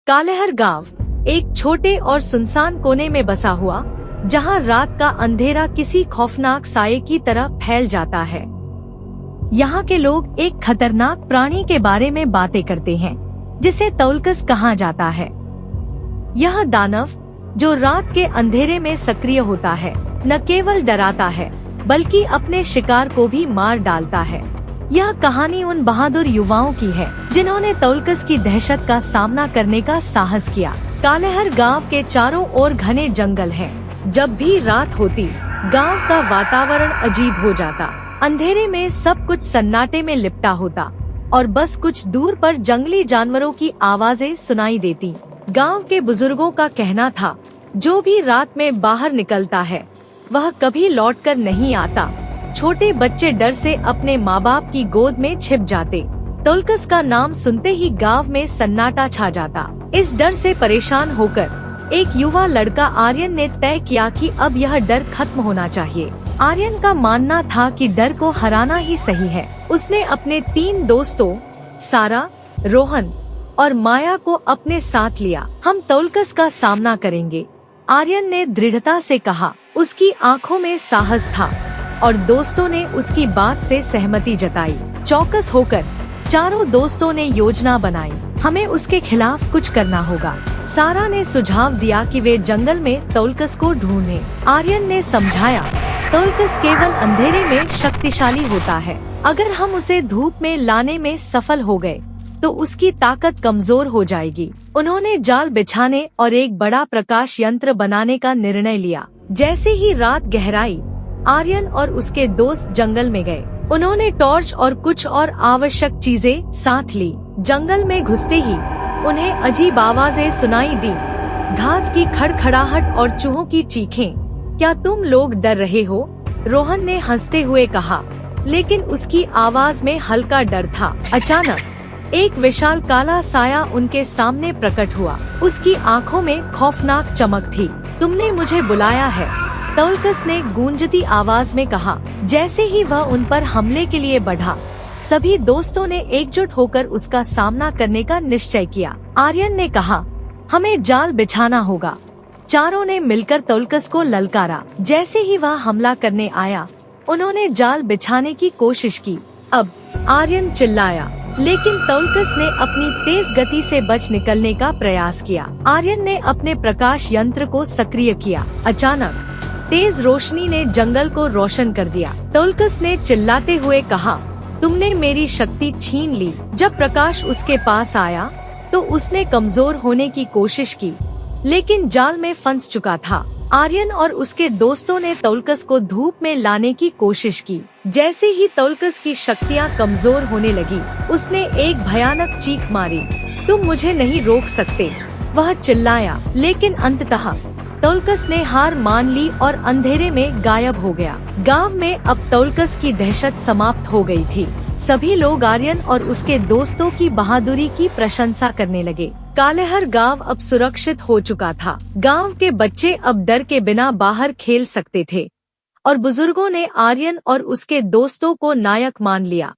कालेहर गांव एक छोटे और सुनसान कोने में बसा हुआ, जहां रात का अंधेरा किसी खौफनाक साये की तरह फैल जाता है। यहाँ के लोग एक खतरनाक प्राणी के बारे में बातें करते हैं, जिसे तौलकस कहा जाता है। यह दानव, जो रात के अंधेरे में सक्रिय होता है, न केवल डराता है बल्कि अपने शिकार को भी मार डालता है। यह कहानी उन बहादुर युवाओं की है जिन्होंने तौलकस की दहशत का सामना करने का साहस किया। कालेहर गांव के चारों ओर घने जंगल हैं। जब भी रात होती, गांव का वातावरण अजीब हो जाता। अंधेरे में सब कुछ सन्नाटे में लिपटा होता और बस कुछ दूर पर जंगली जानवरों की आवाजें सुनाई देती। गांव के बुजुर्गों का कहना था, जो भी रात में बाहर निकलता है वह कभी लौटकर नहीं आता। छोटे बच्चे डर से अपने माँ बाप की गोद में छिप जाते। तौलकस का नाम सुनते ही गांव में सन्नाटा छा जाता। इस डर से परेशान होकर एक युवा लड़का आर्यन ने तय किया कि अब यह डर खत्म होना चाहिए। आर्यन का मानना था कि डर को हराना ही सही है। उसने अपने 3 दोस्तों सारा, रोहन और माया को अपने साथ लिया। हम तौलकस का सामना करेंगे, आर्यन ने दृढ़ता से कहा। उसकी आंखों में साहस था और दोस्तों ने उसकी बात से सहमति जताई। चौकस होकर चारों दोस्तों ने योजना बनाई। हमें उसके खिलाफ कुछ करना होगा। सारा ने सुझाव दिया कि वे जंगल में तौलकस को ढूंढें। आर्यन ने समझाया, तौलकस केवल अंधेरे में शक्तिशाली होता है। अगर हम उसे धूप में लाने में सफल हो गए तो उसकी ताकत कमजोर हो जाएगी। उन्होंने जाल बिछाने और एक बड़ा प्रकाश यंत्र बनाने का निर्णय लिया। जैसे ही रात गहराई, आर्यन और उसके दोस्त जंगल में गए। उन्होंने टॉर्च और कुछ और आवश्यक चीजें साथ ली। जंगल में घुसते ही उन्हें अजीब आवाजें सुनाई दी, घास की खड़खड़ाहट और चूहों की चीखें। क्या तुम लोग डर रहे हो? रोहन ने हंसते हुए कहा, लेकिन उसकी आवाज में हल्का डर था। अचानक एक विशाल काला साया उनके सामने प्रकट हुआ। उसकी आंखों में खौफनाक चमक थी। तुमने मुझे बुलाया है, तौलकस ने गूंजती आवाज में कहा। जैसे ही वह उन पर हमले के लिए बढ़ा, सभी दोस्तों ने एकजुट होकर उसका सामना करने का निश्चय किया। आर्यन ने कहा, हमें जाल बिछाना होगा। चारों ने मिलकर तौलकस को ललकारा। जैसे ही वह हमला करने आया, उन्होंने जाल बिछाने की कोशिश की। अब आर्यन चिल्लाया, लेकिन तौलकस ने अपनी तेज गति से बच निकलने का प्रयास किया। आर्यन ने अपने प्रकाश यंत्र को सक्रिय किया। अचानक तेज रोशनी ने जंगल को रोशन कर दिया। तौलकस ने चिल्लाते हुए कहा, तुमने मेरी शक्ति छीन ली। जब प्रकाश उसके पास आया तो उसने कमजोर होने की कोशिश की, लेकिन जाल में फंस चुका था। आर्यन और उसके दोस्तों ने तौलकस को धूप में लाने की कोशिश की। जैसे ही तौलकस की शक्तियाँ कमजोर होने लगी, उसने एक भयानक चीख मारी। तुम मुझे नहीं रोक सकते, वह चिल्लाया। लेकिन अंततः तौलकस ने हार मान ली और अंधेरे में गायब हो गया। गांव में अब तौलकस की दहशत समाप्त हो गई थी। सभी लोग आर्यन और उसके दोस्तों की बहादुरी की प्रशंसा करने लगे। कालेहर गांव अब सुरक्षित हो चुका था। गांव के बच्चे अब डर के बिना बाहर खेल सकते थे और बुजुर्गों ने आर्यन और उसके दोस्तों को नायक मान लिया।